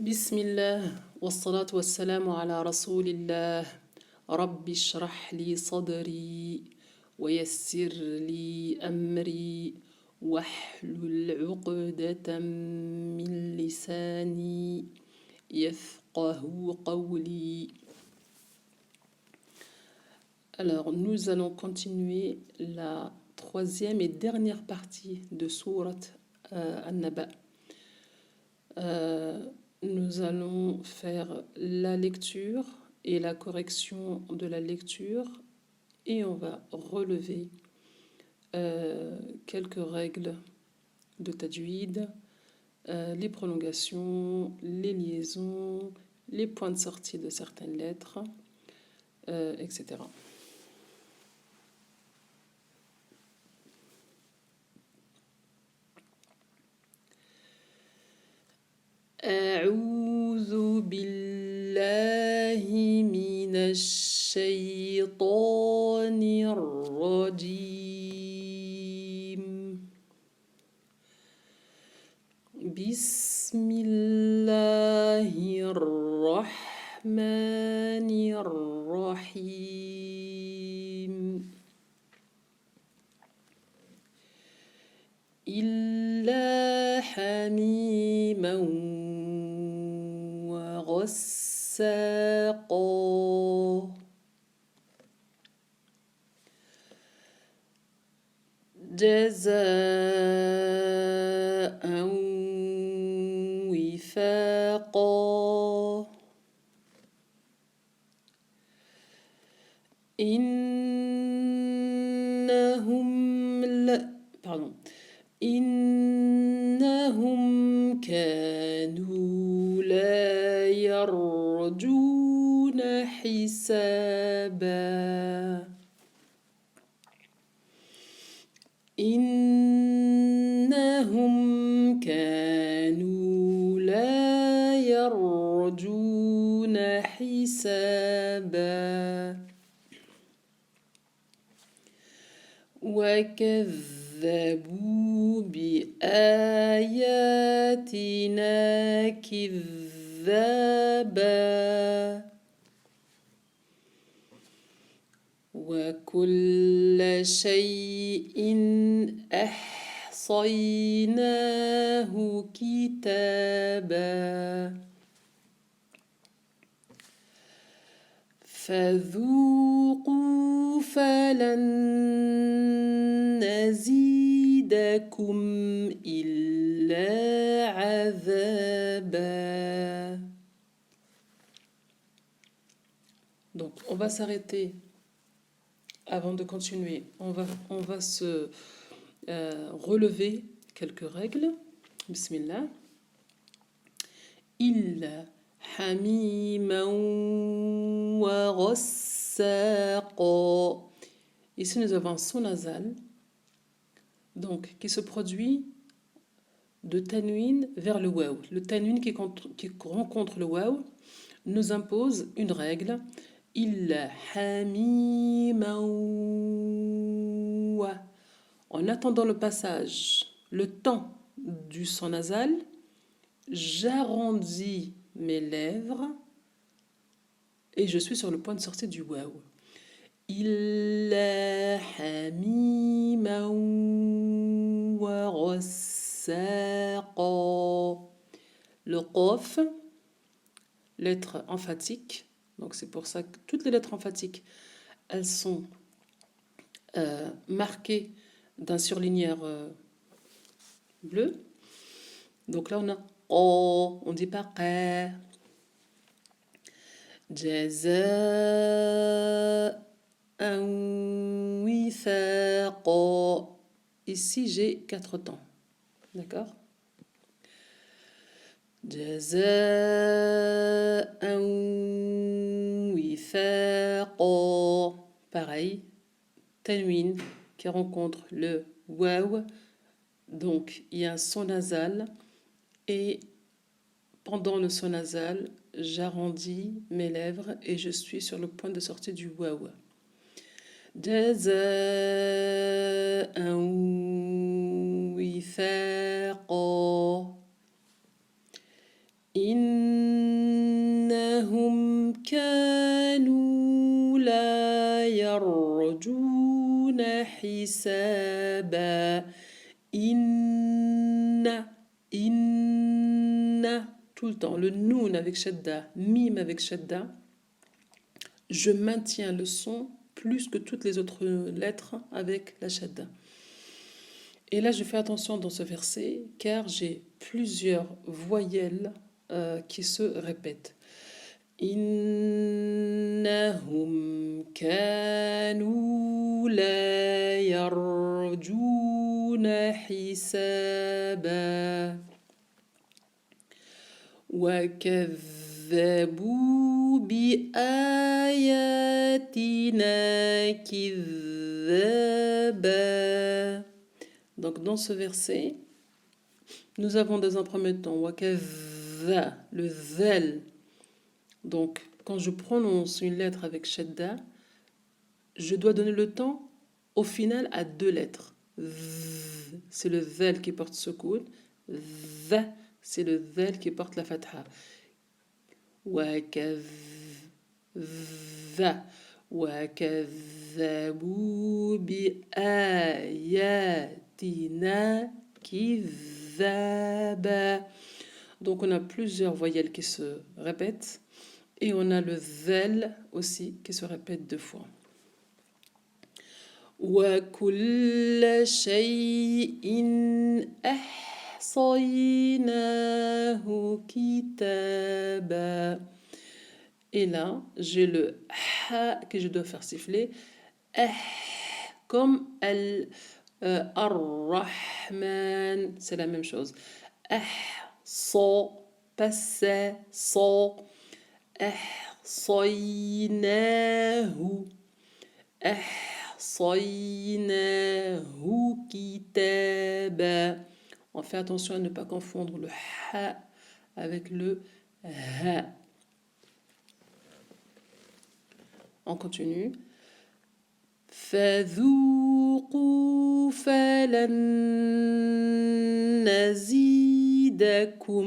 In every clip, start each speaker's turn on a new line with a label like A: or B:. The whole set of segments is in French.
A: بسم الله والصلاة والسلام على رسول الله رب اشرح لي صدري ويسر لي أمري واحلل عقدة من لساني يفقه قولي. Alors, nous allons continuer la troisième et dernière partie de Sourate An-Naba. Nous allons faire la lecture et la correction de la lecture et on va relever quelques règles de tajwid, les prolongations, les liaisons, les points de sortie de certaines lettres, etc. أعوذ بالله من الشيطان الرجيم. بسم الله الرحمن الرحيم. إلا حميما وغساقا جزاء وفاقا إنهم كانوا لا يرجون حسابا. إنهم كانوا لا يرجون حسابا وكذبوا بآياتنا كذابا وكل شيء أحصيناه كتابا فذوقوا فلن نزيدكم إلا عذابا. Donc, on va s'arrêter avant de continuer. On va se relever quelques règles. Bismillah. إلا حميما وغساقا. Ici, nous avons un son nasal, donc qui se produit de tanwin vers le waw. Le tanwin qui rencontre le waw nous impose une règle. Illa hamiman wa. En attendant le passage, le temps du son nasal, j'arrondis mes lèvres et je suis sur le point de sortie du waw. إلا حميما وغساقا. Le qaf, lettre emphatique, donc c'est pour ça que toutes les lettres emphatiques, elles sont marquées d'un surligneur bleu. Donc là on a o, on dit pas qa. Jaza wifaqa. Ici, j'ai 4 temps. D'accord? Jaza'an wifaqa. Pareil. Tanwin qui rencontre le waw. Donc, il y a un son nasal. Et pendant le son nasal, j'arrondis mes lèvres et je suis sur le point de sortie du waw. جزاء وفاقا إنهم كانوا لا يرجون حسابا. إن, tout le temps, le noun avec shadda, mim avec shadda, je maintiens le son plus que toutes les autres lettres avec la shadda. Et là, je fais attention dans ce verset car j'ai plusieurs voyelles qui se répètent. إنهم كانوا لا يرجون حسابا وكذبوا بآياتنا كذابا. Donc dans ce verset, nous avons dans un premier temps wakadha, le zel. Donc quand je prononce une lettre avec shadda, je dois donner le temps au final à deux lettres. C'est le zel qui porte sukoun. Dha, c'est le zel qui porte la fatha. Wakadha. وكذبوا بآياتنا كذابا. Donc on a plusieurs voyelles qui se répètent et on a le zel aussi qui se répète deux fois. وكل شيء أحصيناه كتابا. Et là, j'ai le ha que je dois faire siffler. Comme ar-Rahman, c'est la même chose. So, passé, so. Ahsaynahu. Ahsaynahu kitaba. On fait attention à ne pas confondre le ha avec le ha. On continue. فذوقوا فلن نزيدكم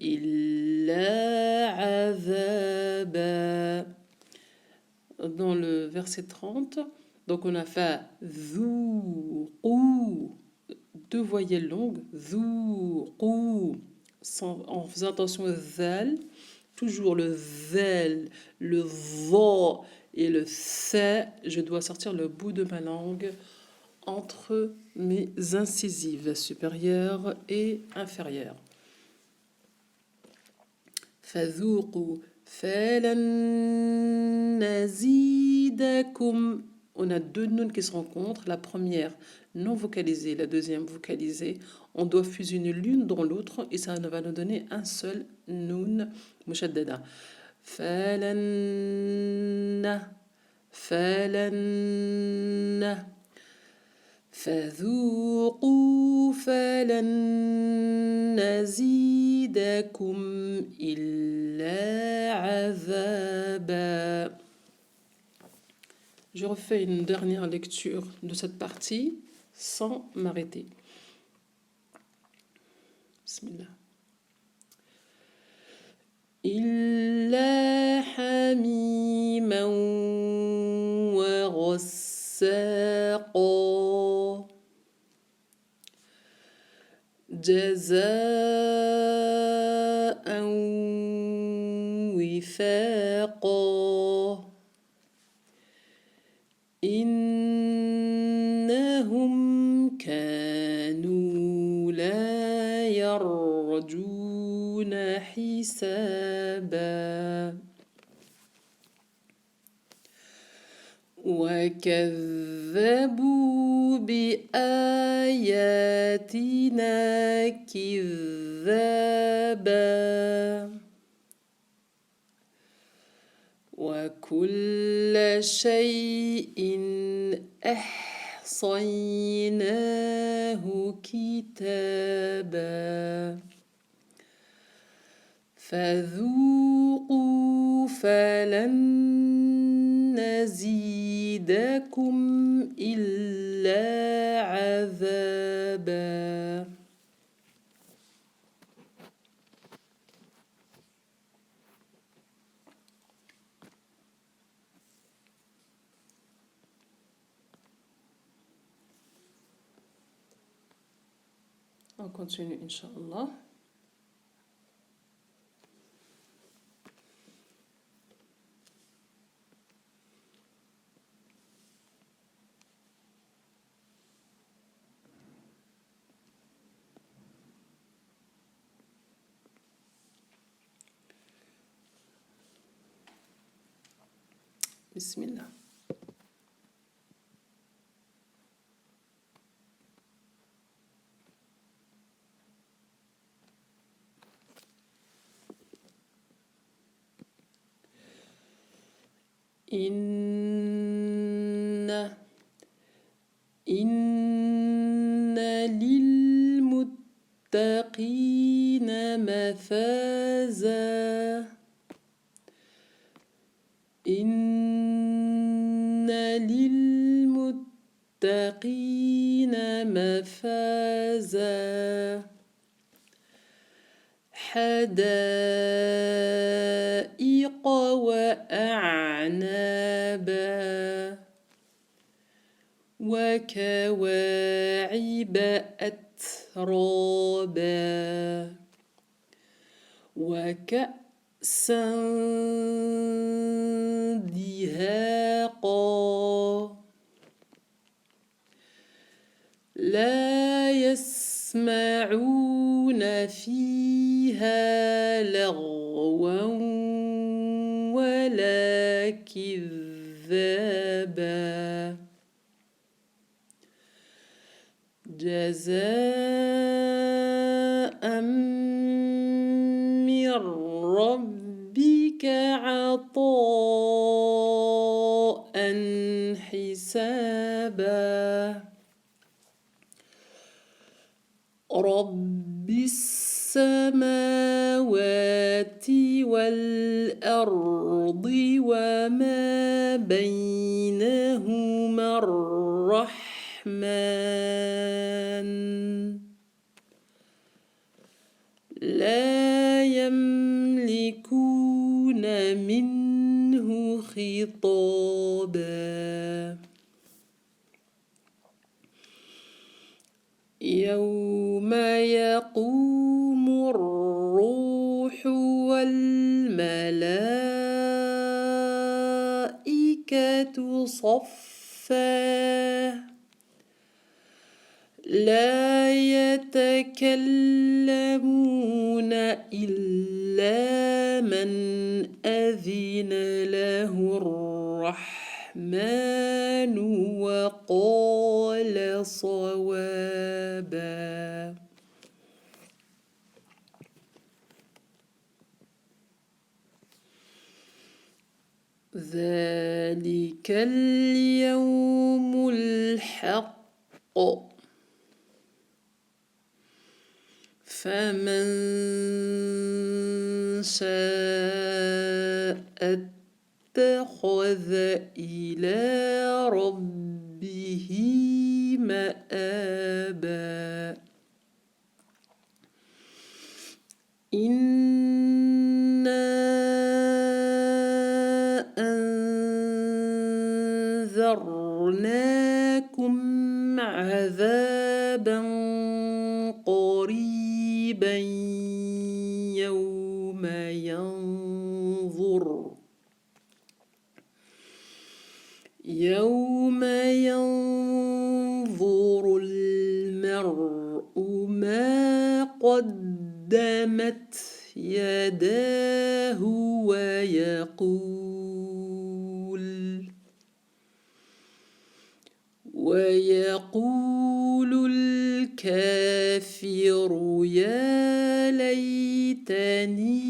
A: إلا عذابا. Dans le verset 30, donc on a fait ذوقوا, deux voyelles longues, ذوقوا, en faisant attention au zal. Toujours le zel, le vo et le se, je dois sortir le bout de ma langue entre mes incisives supérieures et inférieures. فذوقوا فلن نزيدكم. On a deux nouns qui se rencontrent, la première non vocalisée, la deuxième vocalisée. On doit fusionner l'une dans l'autre et ça va nous donner un seul noun mushaddada. فلن فذوقوا فلن نزيدكم إلا عذابا. Je refais une dernière lecture de cette partie sans m'arrêter. Bismillah. إلا حميما وغساقا جزاء وفاقا إنهم كانوا لا يرجون حسابا وكذبوا بآياتنا كذابا وكل شيء أحصيناه كتابا فذوقوا فلن نزيدكم إلا عذابا. On continue, Inch'Allah. Bismillah. إن للمتقين مفازا إن للمتقين مفازا حدائق وأعنابا وكواعب أترابا وكأسا دهاقا لا يسمعون فيها لغوا ولا كذابا جزاء من ربك عطاء حسابا رب السماوات والأرض وما بينهما الرحمن لا يملكون منه خطابا يوم يقوم الروح والملائكة صفا لا يتكلمون إلا من أذن له الرحمن وقال صوابا ذلك اليوم الحق فمن شاء اتخذ إلى ربه مآبا إنا أنذرناكم عذابا قريبا يوم ينظر المرء ما قدمت يداه ويقول الكافر يا ليتني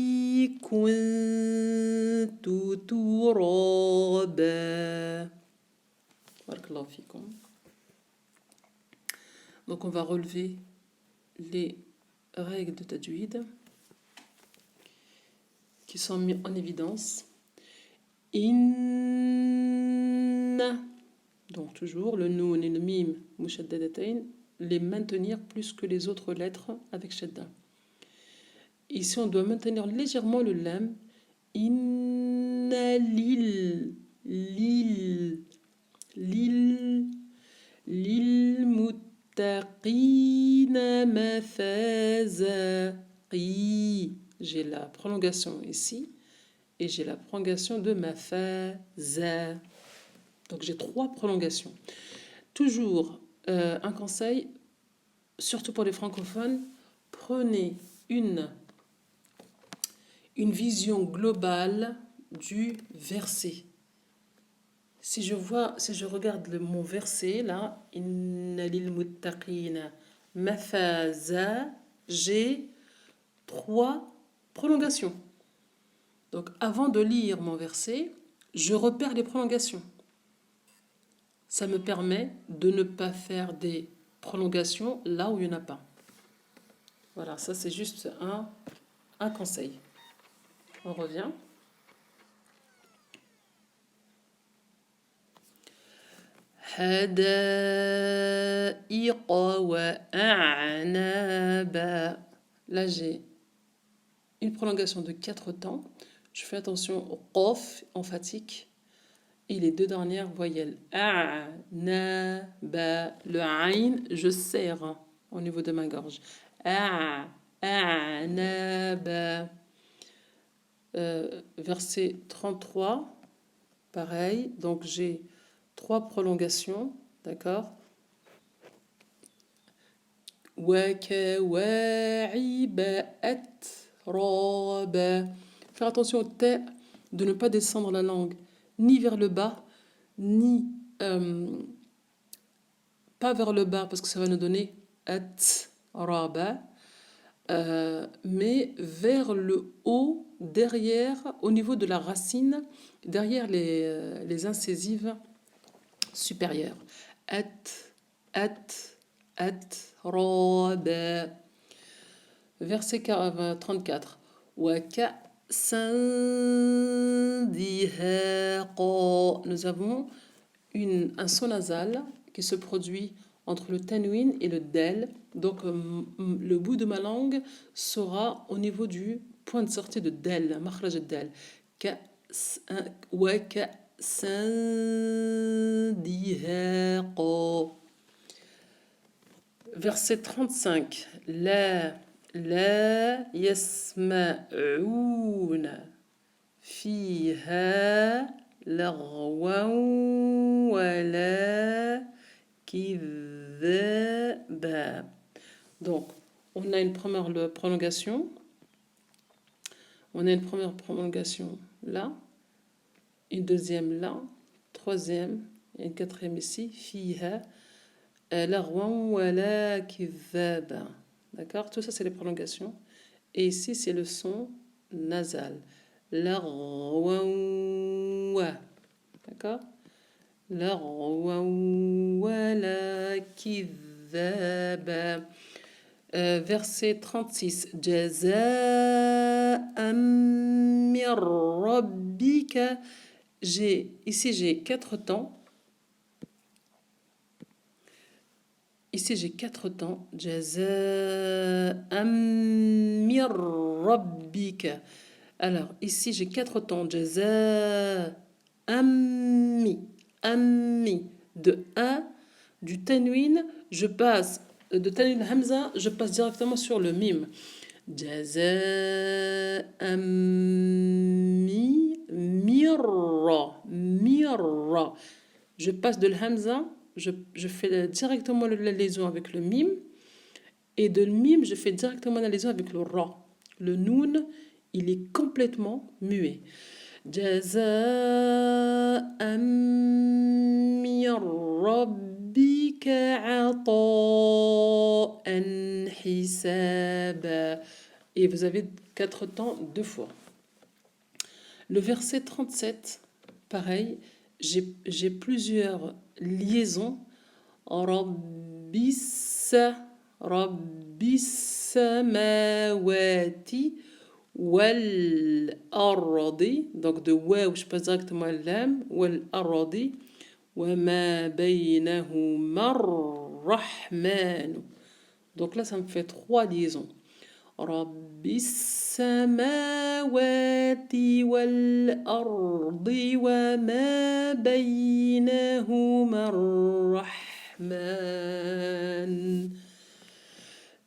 A: كنت ترابا. Barakallahu fikum. Donc on va relever les règles de tajwid qui sont mises en évidence. Inna, donc toujours le noun et le mim mushaddadatayn, les maintenir plus que les autres lettres avec shadda. Ici on doit maintenir légèrement le lam. Inna للمتقين مفازا la prolongation ici et j'ai la prolongation de mafaza. Donc j'ai 3 prolongations. Toujours un conseil, surtout pour les francophones, prenez une vision globale du verset. Si je regarde mon verset là, Inna lil muttaqina mafaza, j'ai 3 prolongations. Donc avant de lire mon verset, je repère les prolongations. Ça me permet de ne pas faire des prolongations là où il n'y en a pas. Voilà, ça c'est juste un conseil. On revient. حدائق وأعنابا. Là, j'ai une prolongation de 4 temps. Je fais attention au qaf emphatique et les 2 dernières voyelles. A'naba. Le aïn, je serre au niveau de ma gorge. A'naba. Verset 33, pareil. Donc, j'ai 3 prolongations, d'accord. Faire attention au T, de ne pas descendre la langue ni vers le bas, ni pas vers le bas parce que ça va nous donner at-raba, mais vers le haut, derrière, au niveau de la racine, derrière les incisives supérieures. At-raba. Verset 34. Nous avons un son nasal qui se produit entre le tanwin et le del. Donc, le bout de ma langue sera au niveau du point de sortie de del, makhraj del. Verset 35. La yasma'ouna fiha lagwan wala kidhaba. Donc, on a une première prolongation. On a une première prolongation là, une deuxième là, troisième et une quatrième ici. Fiha lagwan wala kidhaba. D'accord? Tout ça, c'est les prolongations. Et ici, c'est le son nasal. Lagwan. D'accord? Lagwan wala kidhaba. Verset 36. Jaza'an mir rabbika. Ici, j'ai 4 temps. Ici, j'ai 4 temps. Jaza'an mir rabbika. Alors, ici, j'ai 4 temps. Jaza'an mi. Ammi. De A, du tanwin, je passe. De tanwin hamza, je passe directement sur le mim. Jaza'an mi. Mirra. Mirra. Je passe de l'hamza. Je fais directement la liaison avec le mim. Et de le mim, je fais directement la liaison avec le ra. Le noun, il est complètement muet. Jaza'an min rabbika ata'an hisaba. Et vous avez 4 temps 2 fois. Le verset 37, pareil, j'ai plusieurs liaisons. Rabbis samawati wal ardi. Donc de waw, je passe directement à l'âme. Wal ardi. Wa ma baynahuma ar-rahman. Donc là, ça me fait 3 liaisons. Rabbis samawati wal ardi wa ma baynahuma ar-rahman.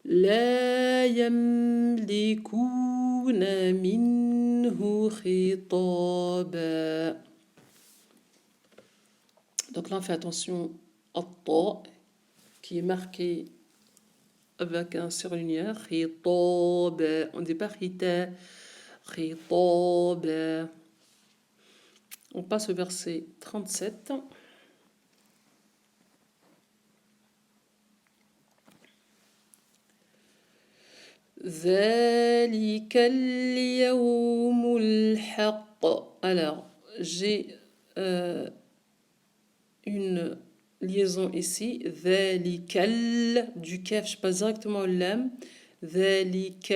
A: لا يملكون منه خطابا. Donc là, on fait attention au ta qui est marqué avec un surligneur. خطابا. On ne dit pas khita. خطابا. On passe au verset 37. ذلك اليوم الحق. Alors, j'ai une liaison ici. ذلك du kaf, je passe directement au lam. ذلك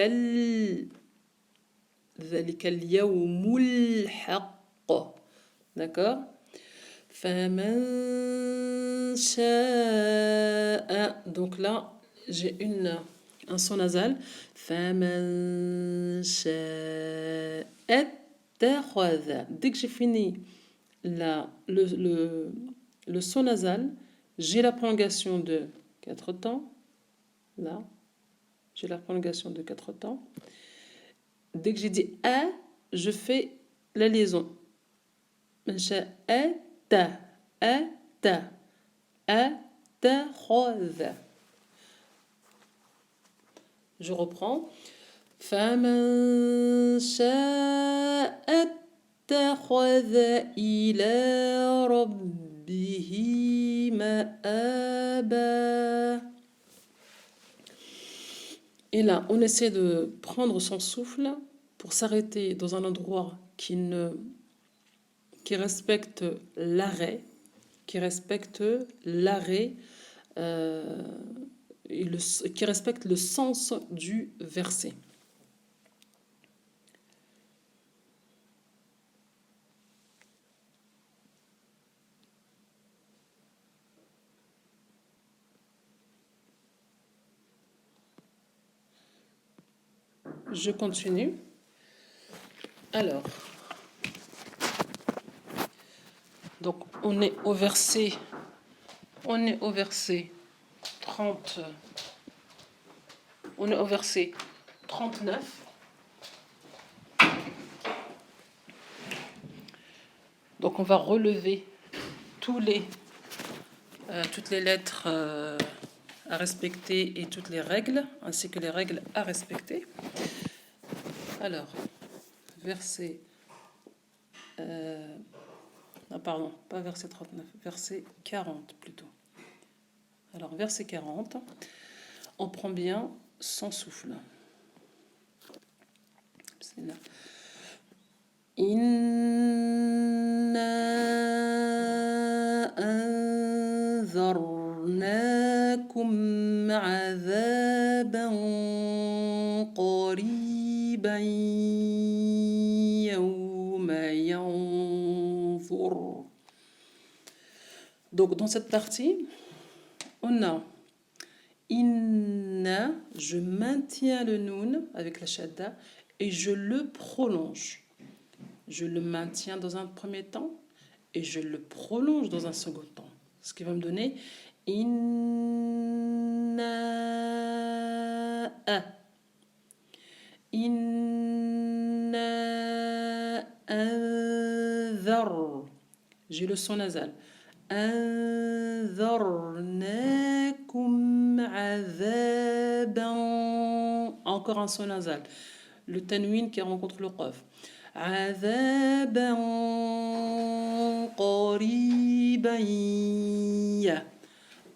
A: اليوم الحق. D'accord? فمن شاء. Donc là, j'ai un son nasal. فمن شاء اتخذ. Dès que j'ai fini le son nasal, j'ai la prolongation de 4 temps. Là, j'ai la prolongation de 4 temps. Dès que j'ai dit a, je fais la liaison. من شاء اتخذ. Je reprends. فمن شاء اتخذ إلى ربه مآبا. Et là, on essaie de prendre son souffle pour s'arrêter dans un endroit qui respecte l'arrêt, qui respecte l'arrêt qui respecte le sens du verset. Je continue. Alors, donc on est au verset 30. On est au verset 39. Donc on va relever toutes les lettres à respecter et toutes les règles, ainsi que les règles à respecter. Alors, verset... non, pardon, pas verset 39, verset 40 plutôt. Alors, verset 40, on prend bien son souffle. C'est là. إنا أنذرناكم عذابا قريبا يوم ينظر. Donc dans cette partie, on a inna, je maintiens le noun avec la shadda et je le prolonge. Je le maintiens dans un premier temps et je le prolonge dans un second temps. Ce qui va me donner inna a. Inna anzar. J'ai le son nasal. Anzarnakum azaban. Encore un son nasal. Le tanwin qui rencontre le qaf. عذابا قريبا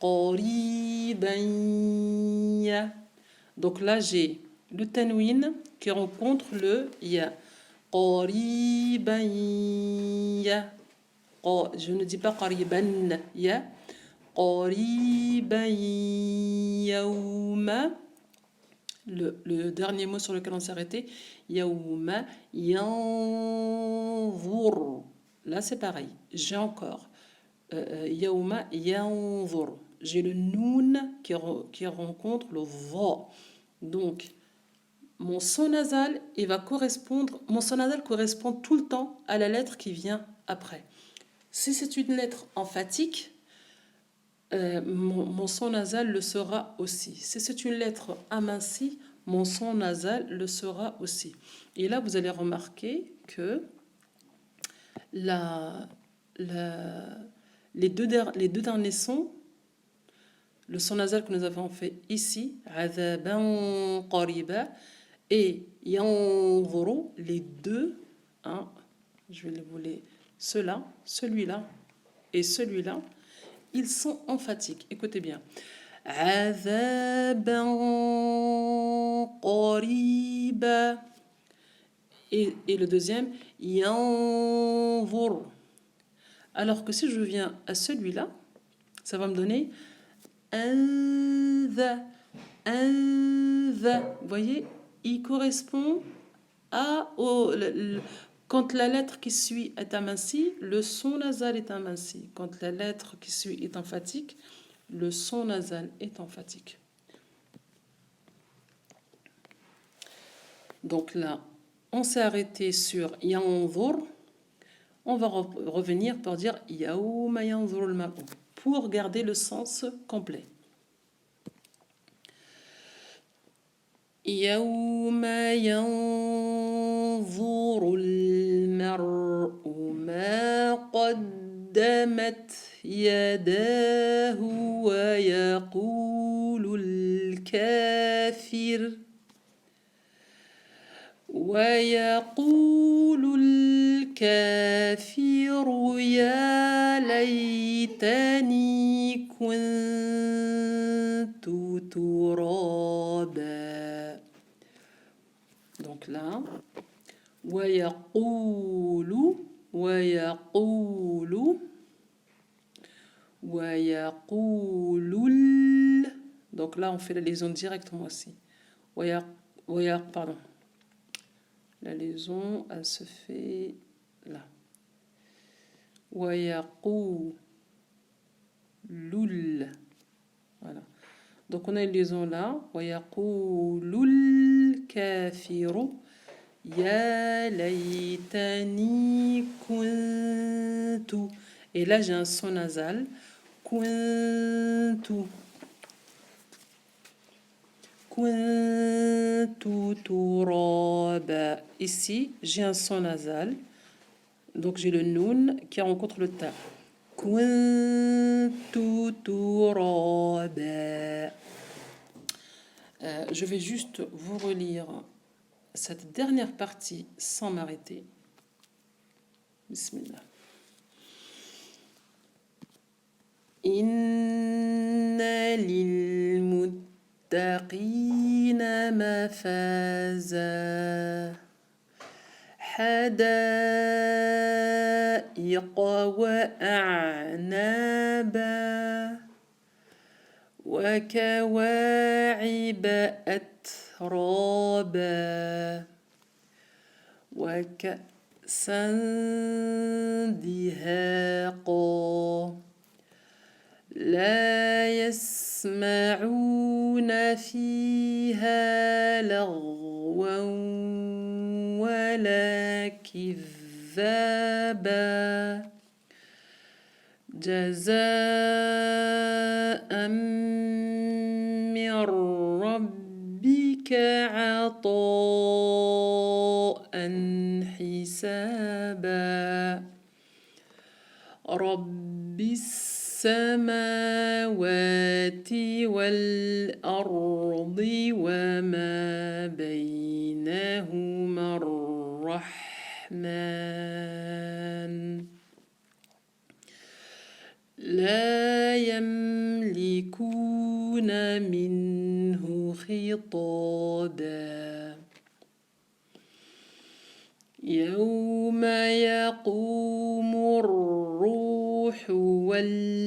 A: قريبا. Donc là j'ai le tanwin qui rencontre le ya. قريبا ya. Je ne dis pas قريبا ya. قريبا يوم. Le dernier mot sur lequel on s'est arrêté, yaouma yanzur. Là, c'est pareil. J'ai encore yaouma yanzur. J'ai le noun qui rencontre le va. Donc, mon son nasal, mon son nasal correspond tout le temps à la lettre qui vient après. Si c'est une lettre emphatique, mon son nasal le sera aussi. Si c'est une lettre amincie, mon son nasal le sera aussi. Et là, vous allez remarquer que la, la- les deux derniers sons, le son nasal que nous avons fait ici, عذاباً قريباً, et ينظر, les deux, hein, je vais vous les, ceux-là, celui-là et celui-là, ils sont emphatiques. Écoutez bien. عذاباً قريباً. Et le deuxième, ينظر. Alors que si je viens à celui-là, ça va me donner un va, un va. Vous voyez, il correspond à quand la lettre qui suit est amincie, le son nasal est aminci. Quand la lettre qui suit est emphatique, le son nasal est emphatique. Donc là, on s'est arrêté sur yanzur. On va revenir pour dire yaouma yanzur al-ma'u pour garder le sens complet. يوم ينظر المرء ما قدمت يداه ويقول الكافر يا ليتني كنت ترابا. Donc là, ويقول donc là on fait la liaison directement aussi. Pardon. La liaison, elle se fait là. ويقول. Voilà. Donc on a une liaison là. ويقول الكافر يا ليتني كنت. Et là j'ai un son nasal. كنت ترابا. Ici j'ai un son nasal. Donc j'ai le noun qui rencontre le ta. كنت ترابا. Je vais juste vous relire cette dernière partie sans m'arrêter. Bismillah. Inna lilmuttaqina mafaza hadaiqa wa a'naba وكواعب أترابا وكأسا دهاقا لا يسمعون فيها لغوا ولا كذابا جزاء من ربك عطاء حسابا رب السماوات والأرض وما بينهما الرحمن لا يملكون منه خطابا يوم يقوم الروح والملائكة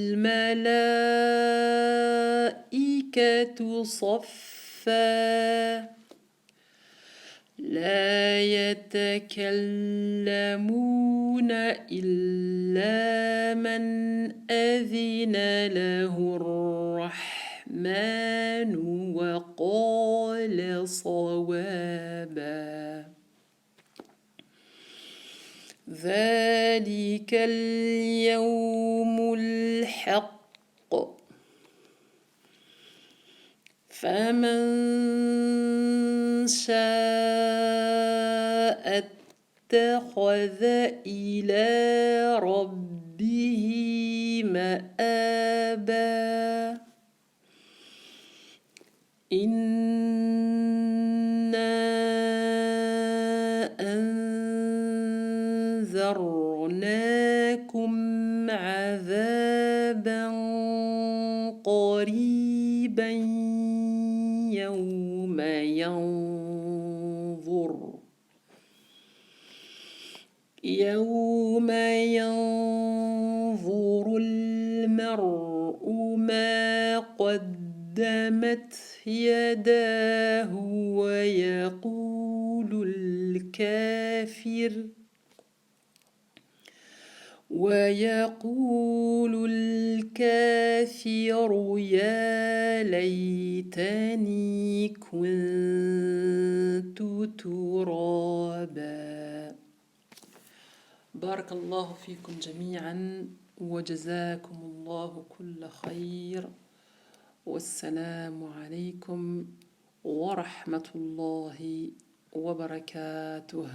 A: صفا لا يتكلمون إلا من أذن له الرحمن وقال صوابا ذلك اليوم الحق فمن شاء اتخذ إلى ربه مآبا إنا أنذرناكم عذابا قريبا يوم ينظر المرء ما قدمت يداه ويقول الكافر يا ليتني كنت ترابا. بارك الله فيكم جميعا وجزاكم الله كل خير، والسلام عليكم ورحمة الله وبركاته.